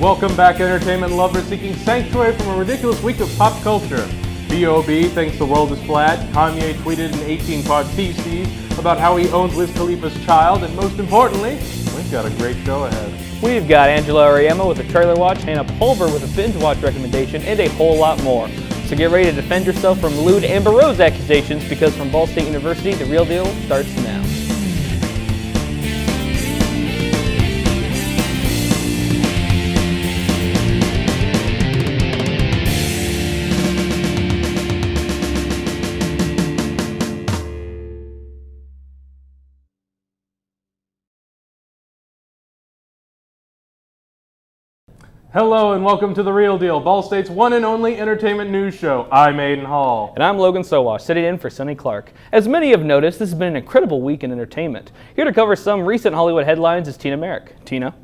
Welcome back, entertainment lovers seeking sanctuary from a ridiculous week of pop culture. B.O.B. thinks the world is flat, Kanye tweeted an 18-part thesis about how he owns Wiz Khalifa's child, and most importantly, we've got a great show ahead. We've got Angela Ariema with a trailer watch, Hannah Pulver with a binge watch recommendation, and a whole lot more. So get ready to defend yourself from lewd Amber Rose accusations, because from Ball State University, The Real Deal starts now. Hello and welcome to The Real Deal, Ball State's one and only entertainment news show. I'm Aiden Hall. And I'm Logan Sowash, sitting in for Sonny Clark. As many have noticed, this has been an incredible week in entertainment. Here to cover some recent Hollywood headlines is Tina Maric. Tina?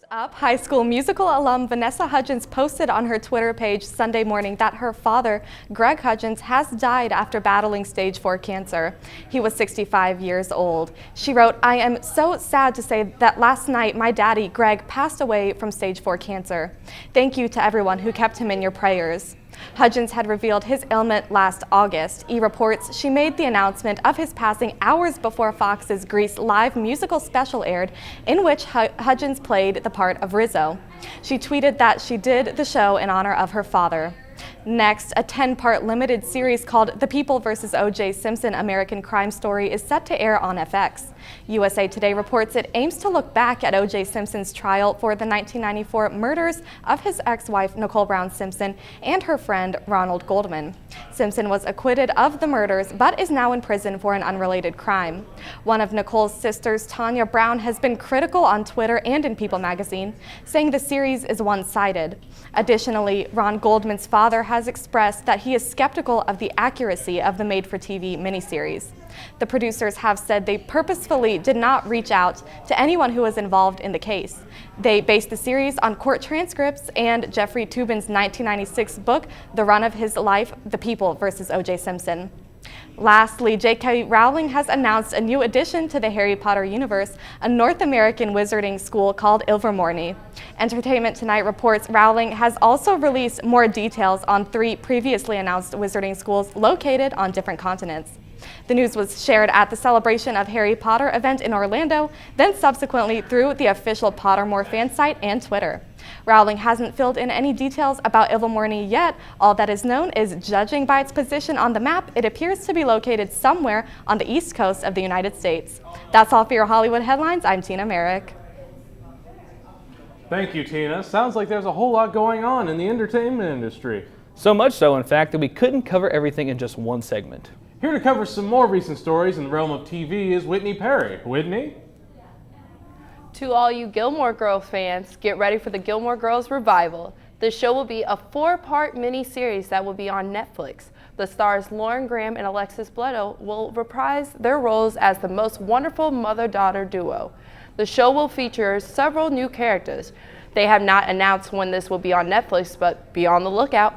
Up, High School Musical alum Vanessa Hudgens posted on her Twitter page Sunday morning that her father, Greg Hudgens, has died after battling stage 4 cancer. He was 65 years old. She wrote, "I am so sad to say that last night my daddy, Greg, passed away from stage 4 cancer. Thank you to everyone who kept him in your prayers." Hudgens had revealed his ailment last August. E! reports she made the announcement of his passing hours before Fox's Grease live musical special aired, in which Hudgens played the part of Rizzo. She tweeted that she did the show in honor of her father. Next, a 10-part limited series called The People vs. O.J. Simpson American Crime Story is set to air on FX. USA Today reports it aims to look back at O.J. Simpson's trial for the 1994 murders of his ex-wife Nicole Brown Simpson and her friend Ronald Goldman. Simpson was acquitted of the murders but is now in prison for an unrelated crime. One of Nicole's sisters, Tanya Brown, has been critical on Twitter and in People magazine, saying the series is one-sided. Additionally, Ron Goldman's father has expressed that he is skeptical of the accuracy of the made-for-TV miniseries. The producers have said they purposefully did not reach out to anyone who was involved in the case. They based the series on court transcripts and Jeffrey Toobin's 1996 book, The Run of His Life, The People vs. O.J. Simpson. Lastly, J.K. Rowling has announced a new addition to the Harry Potter universe, a North American wizarding school called Ilvermorny. Entertainment Tonight reports Rowling has also released more details on 3 previously announced wizarding schools located on different continents. The news was shared at the Celebration of Harry Potter event in Orlando, then subsequently through the official Pottermore fan site and Twitter. Rowling hasn't filled in any details about Ilvermorny yet. All that is known is, judging by its position on the map, it appears to be located somewhere on the east coast of the United States. That's all for your Hollywood headlines. I'm Tina Maric. Thank you, Tina. Sounds like there's a whole lot going on in the entertainment industry. So much so, in fact, that we couldn't cover everything in just one segment. Here to cover some more recent stories in the realm of TV is Whitney Perry. Whitney? To all you Gilmore Girls fans, get ready for the Gilmore Girls revival. The show will be a 4-part mini-series that will be on Netflix. The stars Lauren Graham and Alexis Bledel will reprise their roles as the most wonderful mother-daughter duo. The show will feature several new characters. They have not announced when this will be on Netflix, but be on the lookout.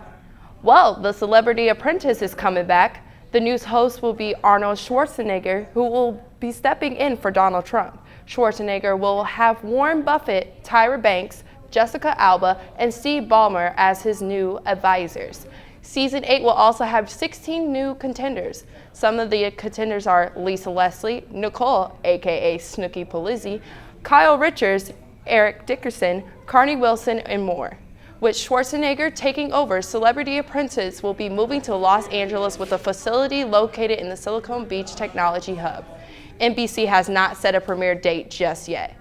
Well, The Celebrity Apprentice is coming back. The news host will be Arnold Schwarzenegger, who will be stepping in for Donald Trump. Schwarzenegger will have Warren Buffett, Tyra Banks, Jessica Alba, and Steve Ballmer as his new advisors. Season 8 will also have 16 new contenders. Some of the contenders are Lisa Leslie, Nicole, aka Snooki Polizzi, Kyle Richards, Eric Dickerson, Carney Wilson, and more. With Schwarzenegger taking over, Celebrity Apprentice will be moving to Los Angeles with a facility located in the Silicon Beach Technology Hub. NBC has not set a premiere date just yet.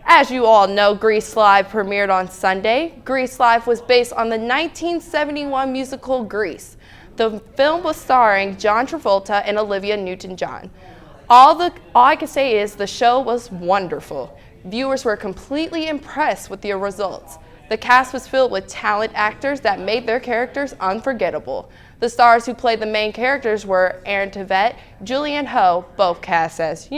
As you all know, Grease Live premiered on Sunday. Grease Live was based on the 1971 musical Grease. The film was starring John Travolta and Olivia Newton-John. All I can say is the show was wonderful. Viewers were completely impressed with the results. The cast was filled with talented actors that made their characters unforgettable. The stars who played the main characters were Aaron Tveit, Julianne Hough, both cast as,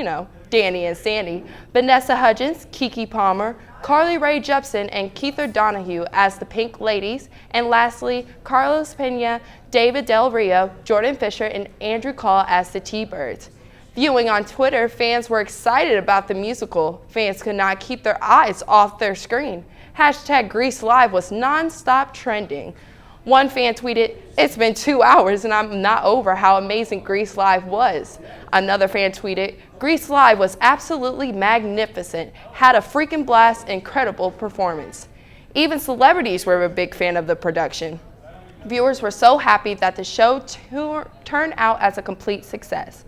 Danny and Sandy, Vanessa Hudgens, Keke Palmer, Carly Rae Jepsen, and Keith Donahue as the Pink Ladies, and lastly, Carlos Pena, David Del Rio, Jordan Fisher, and Andrew Call as the T-Birds. Viewing on Twitter, fans were excited about the musical. Fans could not keep their eyes off their screen. Hashtag Grease Live was non-stop trending. One fan tweeted, "It's been 2 hours and I'm not over how amazing Grease Live was." Another fan tweeted, "Grease Live was absolutely magnificent. Had a freaking blast, incredible performance." Even celebrities were a big fan of the production. Viewers were so happy that the show turned out as a complete success.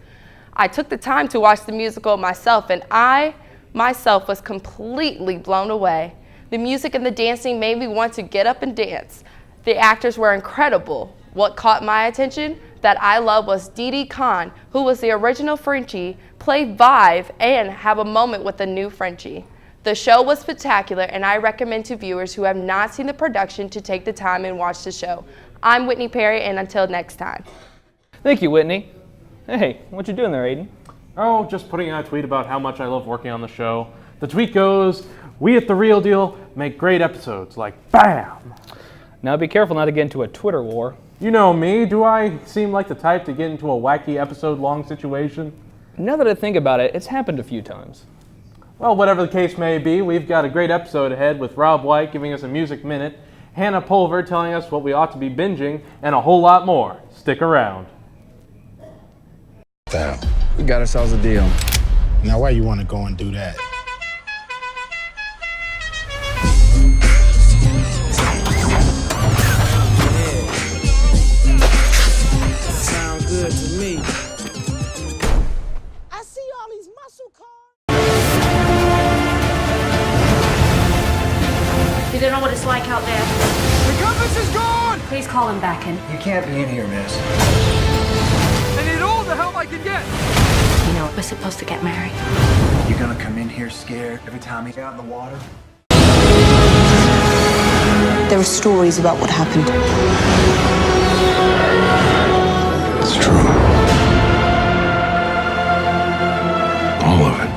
I took the time to watch the musical myself, and I myself was completely blown away. The music and the dancing made me want to get up and dance. The actors were incredible. What caught my attention that I love was Didi Khan, who was the original Frenchie, played Vive, and have a moment with the new Frenchie. The show was spectacular, and I recommend to viewers who have not seen the production to take the time and watch the show. I'm Whitney Perry, and until next time. Thank you, Whitney. Hey, what you doing there, Aiden? Oh, just putting out a tweet about how much I love working on the show. The tweet goes, "We at The Real Deal make great episodes," like BAM! Now be careful not to get into a Twitter war. You know me, do I seem like the type to get into a wacky episode-long situation? Now that I think about it, it's happened a few times. Well, whatever the case may be, we've got a great episode ahead with Rob White giving us a music minute, Hannah Pulver telling us what we ought to be binging, and a whole lot more. Stick around. Damn, we got ourselves a deal. Now why you want to go and do that? Sounds good to me. I see all these muscle cars. You don't know what it's like out there. The compass is gone! Please call him back in. You can't be in here, miss. I need all the help I can get! You know, we're supposed to get married. You're gonna come in here scared every time he's out in the water? There are stories about what happened. It's true. All of it.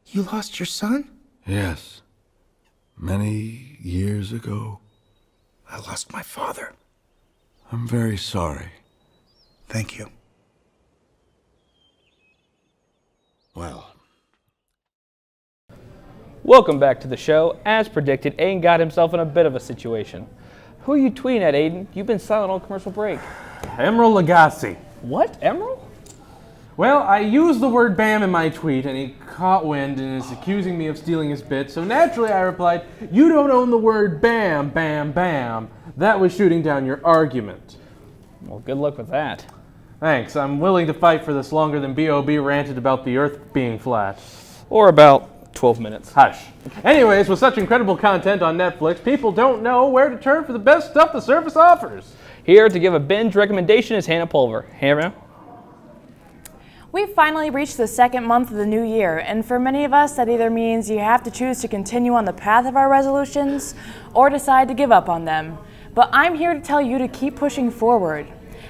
You lost your son? Yes. Many years ago. I lost my father. I'm very sorry. Thank you. Well, Welcome back to the show. As predicted, Aiden got himself in a bit of a situation. Who are you tweeting at, Aiden? You've been silent all commercial break. Emerald Lagasse. What? Emerald? Well, I used the word BAM in my tweet, and he caught wind and is accusing me of stealing his bit, so naturally I replied, "You don't own the word BAM, BAM, BAM." That was shooting down your argument. Well, good luck with that. Thanks, I'm willing to fight for this longer than B.O.B. ranted about the earth being flat. Or about 12 minutes. Hush. Anyways, with such incredible content on Netflix, people don't know where to turn for the best stuff the service offers. Here to give a binge recommendation is Hannah Pulver. Hannah? We've finally reached the second month of the new year, and for many of us that either means you have to choose to continue on the path of our resolutions or decide to give up on them. But I'm here to tell you to keep pushing forward.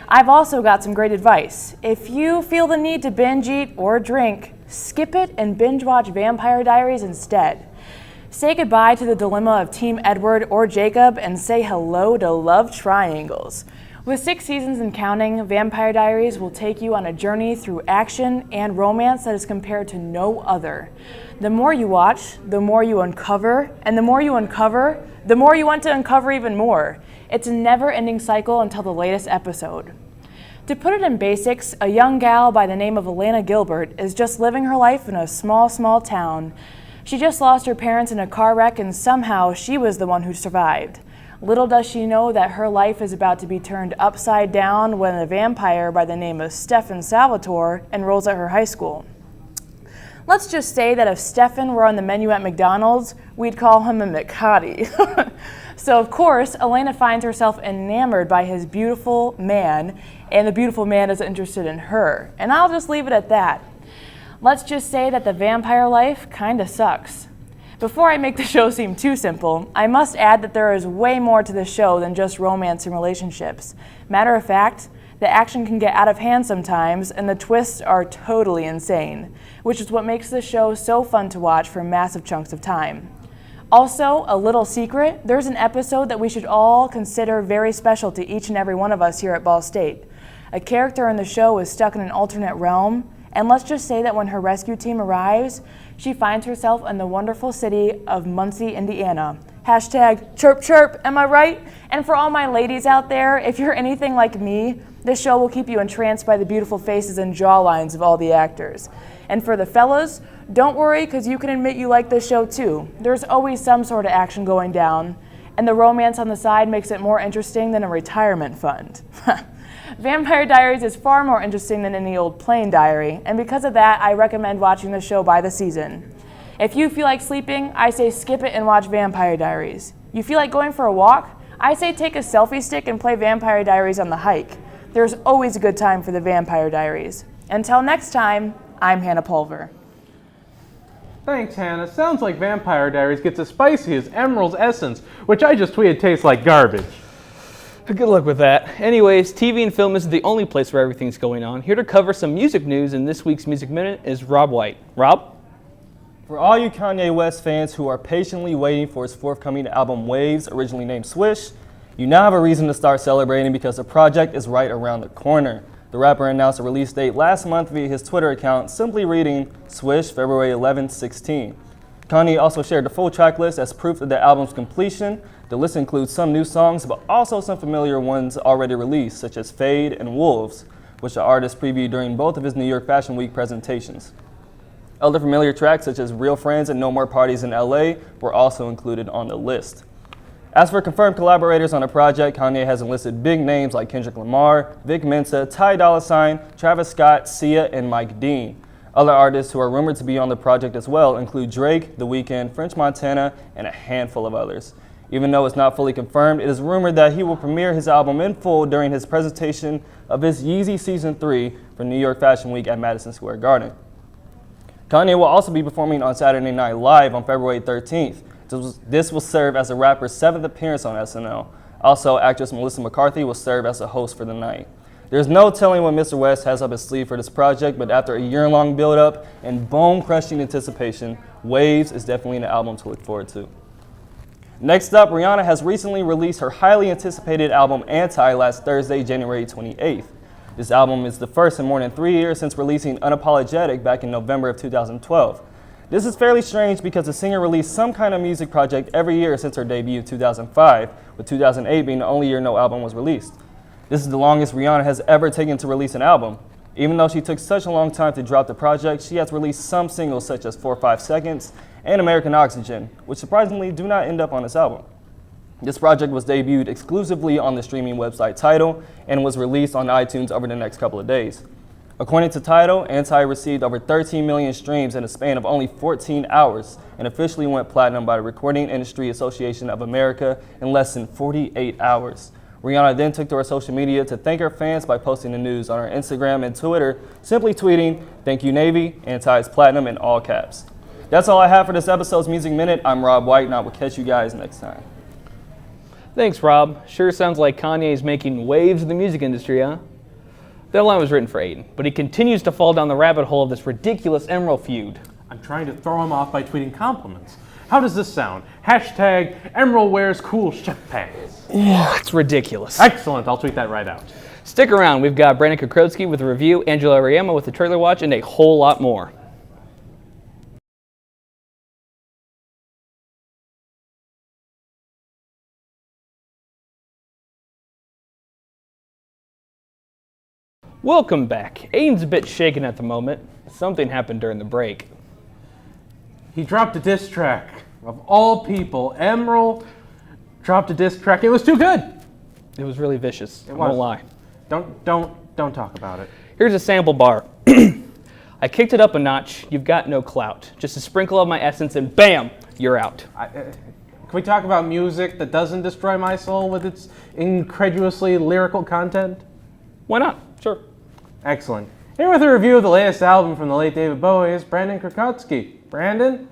I've also got some great advice. If you feel the need to binge eat or drink, skip it and binge watch Vampire Diaries instead. Say goodbye to the dilemma of Team Edward or Jacob and say hello to love triangles. With 6 seasons and counting, Vampire Diaries will take you on a journey through action and romance that is compared to no other. The more you watch, the more you uncover, and the more you uncover, the more you want to uncover even more. It's a never-ending cycle until the latest episode. To put it in basics, a young gal by the name of Alana Gilbert is just living her life in a small town. She just lost her parents in a car wreck, and somehow she was the one who survived. Little does she know that her life is about to be turned upside down when a vampire by the name of Stefan Salvatore enrolls at her high school. Let's just say that if Stefan were on the menu at McDonald's, we'd call him a McHottie. So of course, Elena finds herself enamored by his beautiful man, and the beautiful man is interested in her. And I'll just leave it at that. Let's just say that the vampire life kinda sucks. Before I make the show seem too simple, I must add that there is way more to the show than just romance and relationships. Matter of fact, the action can get out of hand sometimes, and the twists are totally insane, which is what makes the show so fun to watch for massive chunks of time. Also, a little secret, there's an episode that we should all consider very special to each and every one of us here at Ball State. A character in the show is stuck in an alternate realm, and let's just say that when her rescue team arrives, she finds herself in the wonderful city of Muncie, Indiana. Hashtag chirp chirp, am I right? And for all my ladies out there, if you're anything like me, this show will keep you entranced by the beautiful faces and jawlines of all the actors. And for the fellas, don't worry, because you can admit you like this show too. There's always some sort of action going down, and the romance on the side makes it more interesting than a retirement fund. Vampire Diaries is far more interesting than any old plain diary, and because of that, I recommend watching the show by the season. If you feel like sleeping, I say skip it and watch Vampire Diaries. You feel like going for a walk? I say take a selfie stick and play Vampire Diaries on the hike. There's always a good time for the Vampire Diaries. Until next time, I'm Hannah Pulver. Thanks, Hannah. Sounds like Vampire Diaries gets as spicy as Emerald's Essence, which I just tweeted tastes like garbage. Good luck with that. Anyways, TV and film isn't the only place where everything's going on. Here to cover some music news in this week's Music Minute is Rob White. Rob? For all you Kanye West fans who are patiently waiting for his forthcoming album Waves, originally named Swish, you now have a reason to start celebrating because the project is right around the corner. The rapper announced a release date last month via his Twitter account, simply reading Swish, February 11, 16. Kanye also shared the full track list as proof of the album's completion. The list includes some new songs, but also some familiar ones already released, such as Fade and Wolves, which the artist previewed during both of his New York Fashion Week presentations. Other familiar tracks, such as Real Friends and No More Parties in LA, were also included on the list. As for confirmed collaborators on the project, Kanye has enlisted big names like Kendrick Lamar, Vic Mensa, Ty Dolla $ign, Travis Scott, Sia, and Mike Dean. Other artists who are rumored to be on the project as well include Drake, The Weeknd, French Montana, and a handful of others. Even though it's not fully confirmed, it is rumored that he will premiere his album in full during his presentation of his Yeezy Season 3 for New York Fashion Week at Madison Square Garden. Kanye will also be performing on Saturday Night Live on February 13th. This will serve as the rapper's 7th appearance on SNL. Also, actress Melissa McCarthy will serve as the host for the night. There's no telling what Mr. West has up his sleeve for this project, but after a year-long build-up and bone-crushing anticipation, Waves is definitely an album to look forward to. Next up, Rihanna has recently released her highly anticipated album Anti last Thursday, January 28th. This album is the first in more than 3 years since releasing Unapologetic back in November of 2012. This is fairly strange because the singer released some kind of music project every year since her debut in 2005, with 2008 being the only year no album was released. This is the longest Rihanna has ever taken to release an album. Even though she took such a long time to drop the project, she has released some singles such as 4 or 5 Seconds and American Oxygen, which surprisingly do not end up on this album. This project was debuted exclusively on the streaming website Tidal and was released on iTunes over the next couple of days. According to Tidal, Anti received over 13 million streams in a span of only 14 hours and officially went platinum by the Recording Industry Association of America in less than 48 hours. Rihanna then took to her social media to thank her fans by posting the news on her Instagram and Twitter, simply tweeting, "Thank you, Navy, Anti is platinum," in all caps. That's all I have for this episode's Music Minute. I'm Rob White, and I will catch you guys next time. Thanks, Rob. Sure sounds like Kanye's making waves in the music industry, huh? That line was written for Aiden, but he continues to fall down the rabbit hole of this ridiculous Emerald feud. I'm trying to throw him off by tweeting compliments. How does this sound? Hashtag Emerald wears cool chef pants. Yeah, it's ridiculous. Excellent. I'll tweet that right out. Stick around. We've got Brandon Kokrotsky with a review, Angela Ariema with the trailer watch, and a whole lot more. Welcome back. Aiden's a bit shaken at the moment. Something happened during the break. He dropped a diss track. Of all people, Emerald dropped a diss track. It was too good. It was really vicious. I won't lie. Don't talk about it. Here's a sample bar. I kicked it up a notch. You've got no clout. Just a sprinkle of my essence and bam, you're out. Can we talk about music that doesn't destroy my soul with its incredulously lyrical content? Why not? Sure. Excellent. Here with a review of the latest album from the late David Bowie is Brandon Krakowski. Brandon?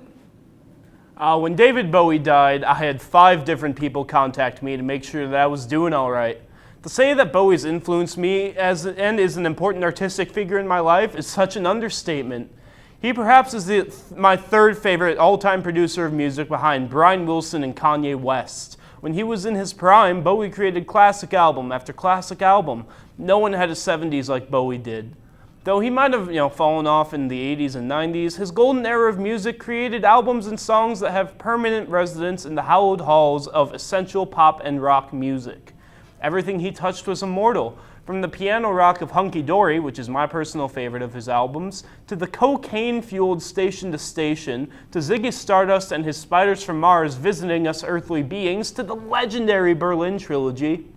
When David Bowie died, I had 5 different people contact me to make sure that I was doing all right. To say that Bowie's influenced me and is an important artistic figure in my life is such an understatement. He perhaps is my 3rd favorite all-time producer of music behind Brian Wilson and Kanye West. When he was in his prime, Bowie created classic album after classic album. No one had a 70s like Bowie did. Though he might have, fallen off in the 80s and 90s, his golden era of music created albums and songs that have permanent residence in the hallowed halls of essential pop and rock music. Everything he touched was immortal, from the piano rock of Hunky Dory, which is my personal favorite of his albums, to the cocaine-fueled Station to Station, to Ziggy Stardust and his Spiders from Mars visiting us earthly beings, to the legendary Berlin Trilogy.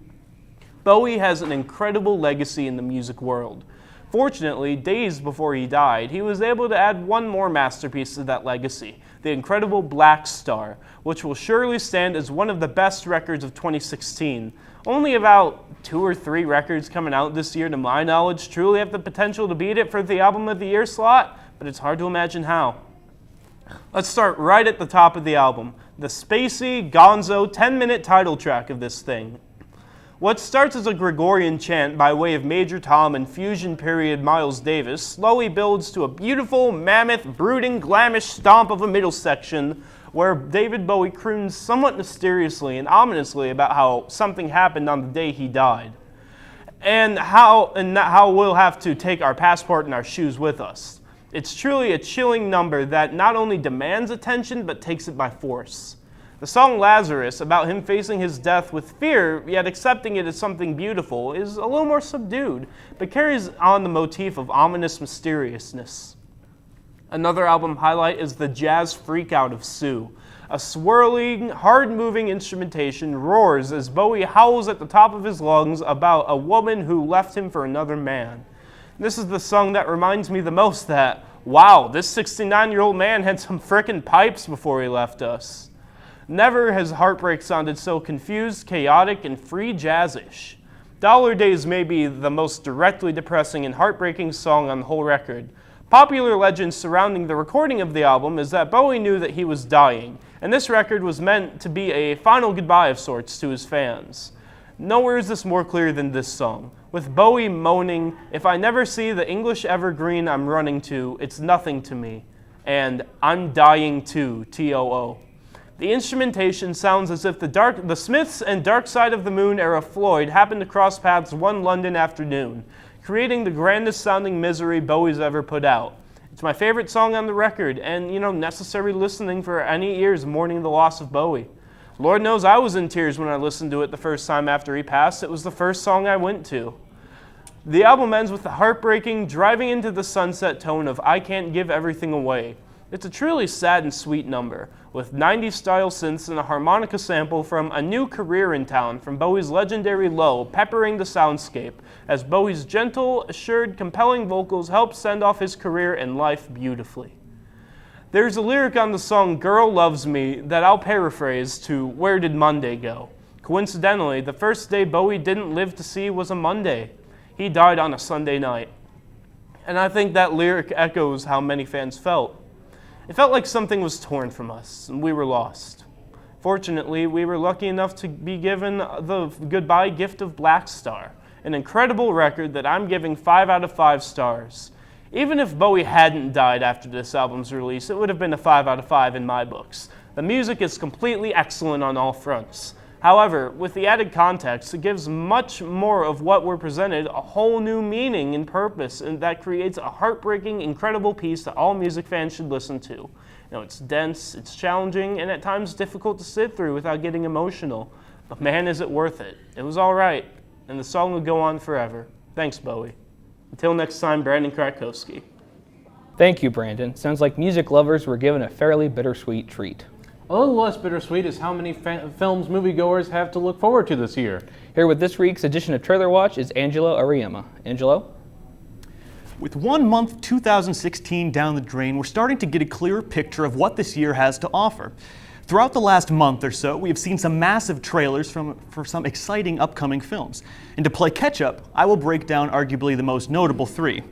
Bowie has an incredible legacy in the music world. Fortunately, days before he died, he was able to add one more masterpiece to that legacy, the incredible Black Star, which will surely stand as one of the best records of 2016. Only about 2 or 3 records coming out this year, to my knowledge, truly have the potential to beat it for the Album of the Year slot, but it's hard to imagine how. Let's start right at the top of the album, the spacey, gonzo, 10-minute title track of this thing. What starts as a Gregorian chant by way of Major Tom and Fusion period Miles Davis slowly builds to a beautiful, mammoth, brooding, glamorous stomp of a middle section where David Bowie croons somewhat mysteriously and ominously about how something happened on the day he died, and how we'll have to take our passport and our shoes with us. It's truly a chilling number that not only demands attention but takes it by force. The song Lazarus, about him facing his death with fear, yet accepting it as something beautiful, is a little more subdued, but carries on the motif of ominous mysteriousness. Another album highlight is the jazz freakout of Sue. A swirling, hard-moving instrumentation roars as Bowie howls at the top of his lungs about a woman who left him for another man. This is the song that reminds me the most that, wow, this 69-year-old man had some frickin' pipes before he left us. Never has heartbreak sounded so confused, chaotic, and free jazzish. Dollar Days may be the most directly depressing and heartbreaking song on the whole record. Popular legend surrounding the recording of the album is that Bowie knew that he was dying, and this record was meant to be a final goodbye of sorts to his fans. Nowhere is this more clear than this song, with Bowie moaning, "If I never see the English evergreen I'm running to, it's nothing to me," and "I'm dying too, T-O-O. The instrumentation sounds as if the Smiths and Dark Side of the Moon era Floyd happened to cross paths one London afternoon, creating the grandest sounding misery Bowie's ever put out. It's my favorite song on the record, and, necessary listening for any ears mourning the loss of Bowie. Lord knows I was in tears when I listened to it the first time after he passed. It was the first song I went to. The album ends with the heartbreaking, driving into the sunset tone of I Can't Give Everything Away. It's a truly sad and sweet number, with 90s-style synths and a harmonica sample from A New Career in Town from Bowie's legendary Low peppering the soundscape, as Bowie's gentle, assured, compelling vocals help send off his career and life beautifully. There's a lyric on the song Girl Loves Me that I'll paraphrase to Where Did Monday Go? Coincidentally, the first day Bowie didn't live to see was a Monday. He died on a Sunday night. And I think that lyric echoes how many fans felt. It felt like something was torn from us, and we were lost. Fortunately, we were lucky enough to be given the goodbye gift of Black Star, an incredible record that I'm giving 5 out of 5 stars. Even if Bowie hadn't died after this album's release, it would have been a 5 out of 5 in my books. The music is completely excellent on all fronts. However, with the added context, it gives much more of what we're presented a whole new meaning and purpose, and that creates a heartbreaking, incredible piece that all music fans should listen to. It's dense, it's challenging, and at times difficult to sit through without getting emotional. But man, is it worth it. It was all right, and the song will go on forever. Thanks, Bowie. Until next time, Brandon Krakowski. Thank you, Brandon. Sounds like music lovers were given a fairly bittersweet treat. A little less bittersweet is how many films moviegoers have to look forward to this year. Here with this week's edition of Trailer Watch is Angelo Ariema. Angelo? With 1 month 2016 down the drain, we're starting to get a clearer picture of what this year has to offer. Throughout the last month or so, we have seen some massive trailers for some exciting upcoming films. And to play catch-up, I will break down arguably the most notable 3.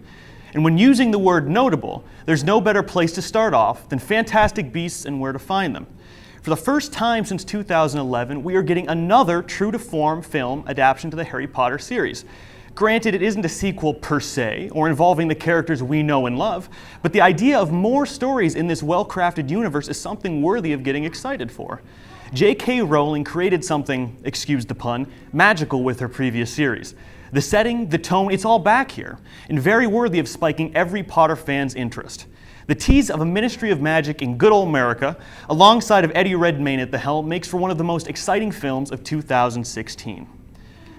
And when using the word notable, there's no better place to start off than Fantastic Beasts and Where to Find Them. For the first time since 2011, we are getting another true-to-form film adaptation to the Harry Potter series. Granted, it isn't a sequel per se, or involving the characters we know and love, but the idea of more stories in this well-crafted universe is something worthy of getting excited for. J.K. Rowling created something, excuse the pun, magical with her previous series. The setting, the tone, it's all back here, and very worthy of spiking every Potter fan's interest. The tease of a Ministry of Magic in good old America, alongside of Eddie Redmayne at the helm, makes for one of the most exciting films of 2016.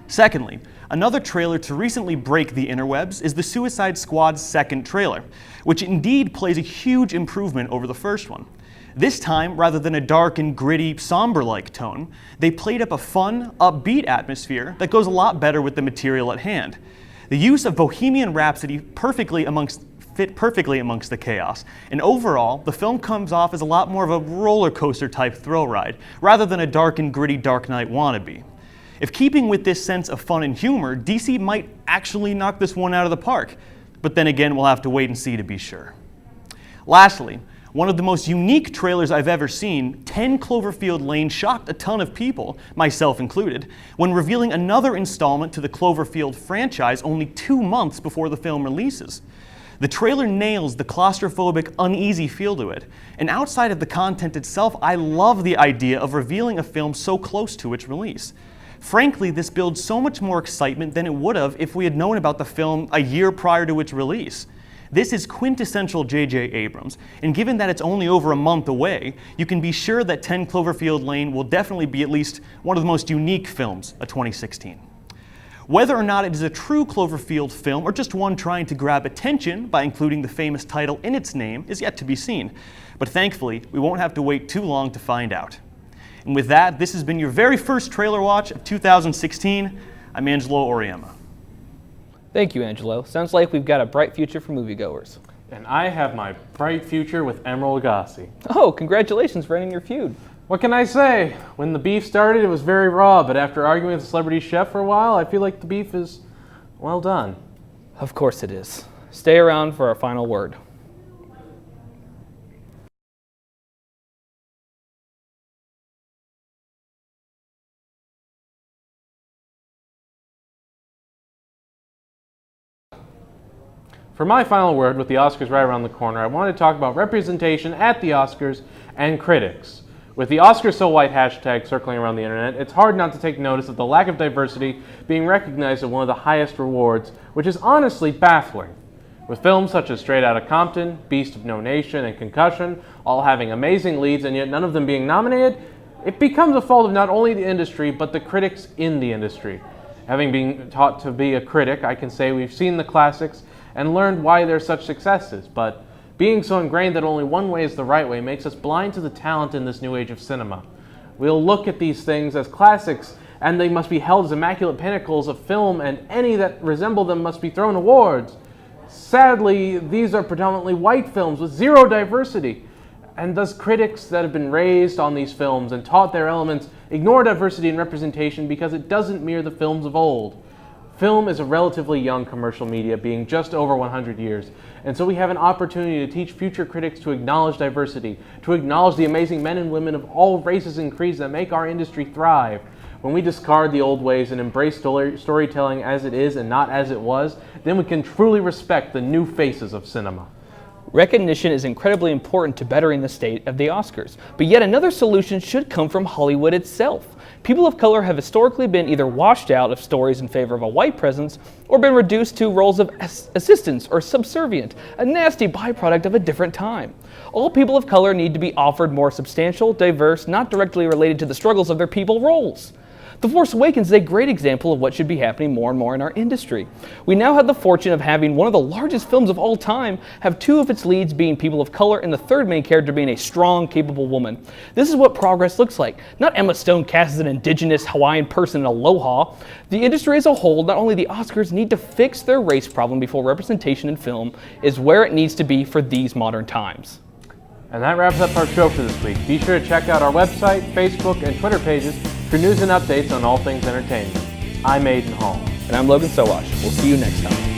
Secondly, another trailer to recently break the interwebs is the Suicide Squad's second trailer, which indeed plays a huge improvement over the first one. This time, rather than a dark and gritty, somber-like tone, they played up a fun, upbeat atmosphere that goes a lot better with the material at hand. The use of Bohemian Rhapsody fit perfectly amongst the chaos, and overall, the film comes off as a lot more of a roller coaster type thrill ride, rather than a dark and gritty Dark Knight wannabe. If keeping with this sense of fun and humor, DC might actually knock this one out of the park, but then again, we'll have to wait and see to be sure. Lastly, one of the most unique trailers I've ever seen, 10 Cloverfield Lane shocked a ton of people, myself included, when revealing another installment to the Cloverfield franchise only 2 months before the film releases. The trailer nails the claustrophobic, uneasy feel to it, and outside of the content itself, I love the idea of revealing a film so close to its release. Frankly, this builds so much more excitement than it would have if we had known about the film a year prior to its release. This is quintessential J.J. Abrams, and given that it's only over a month away, you can be sure that 10 Cloverfield Lane will definitely be at least one of the most unique films of 2016. Whether or not it is a true Cloverfield film or just one trying to grab attention by including the famous title in its name is yet to be seen, but thankfully, we won't have to wait too long to find out. And with that, this has been your very first trailer watch of 2016. I'm Angelo Oriema. Thank you, Angelo. Sounds like we've got a bright future for moviegoers. And I have my bright future with Emeril Lagasse. Oh, congratulations for ending your feud. What can I say? When the beef started, it was very raw, but after arguing with the celebrity chef for a while, I feel like the beef is well done. Of course it is. Stay around for our final word. For my final word, with the Oscars right around the corner, I want to talk about representation at the Oscars and critics. With the #OscarsSoWhite hashtag circling around the internet, it's hard not to take notice of the lack of diversity being recognized as one of the highest rewards, which is honestly baffling. With films such as Straight Outta Compton, Beast of No Nation, and Concussion all having amazing leads and yet none of them being nominated, it becomes a fault of not only the industry, but the critics in the industry. Having been taught to be a critic, I can say we've seen the classics and learned why they're such successes, but being so ingrained that only one way is the right way makes us blind to the talent in this new age of cinema. We'll look at these things as classics, and they must be held as immaculate pinnacles of film, and any that resemble them must be thrown awards. Sadly, these are predominantly white films with zero diversity, and thus critics that have been raised on these films and taught their elements ignore diversity and representation because it doesn't mirror the films of old. Film is a relatively young commercial media, being just over 100 years, and so we have an opportunity to teach future critics to acknowledge diversity, to acknowledge the amazing men and women of all races and creeds that make our industry thrive. When we discard the old ways and embrace storytelling as it is and not as it was, then we can truly respect the new faces of cinema. Recognition is incredibly important to bettering the state of the Oscars, but yet another solution should come from Hollywood itself. People of color have historically been either washed out of stories in favor of a white presence or been reduced to roles of assistants or subservient, a nasty byproduct of a different time. All people of color need to be offered more substantial, diverse, not directly related to the struggles of their people roles. The Force Awakens is a great example of what should be happening more and more in our industry. We now have the fortune of having one of the largest films of all time have two of its leads being people of color and the third main character being a strong, capable woman. This is what progress looks like. Not Emma Stone cast as an indigenous Hawaiian person in Aloha. The industry as a whole, not only the Oscars, need to fix their race problem before representation in film is where it needs to be for these modern times. And that wraps up our show for this week. Be sure to check out our website, Facebook, and Twitter pages for news and updates on all things entertainment. I'm Aiden Hall. And I'm Logan Sowash. We'll see you next time.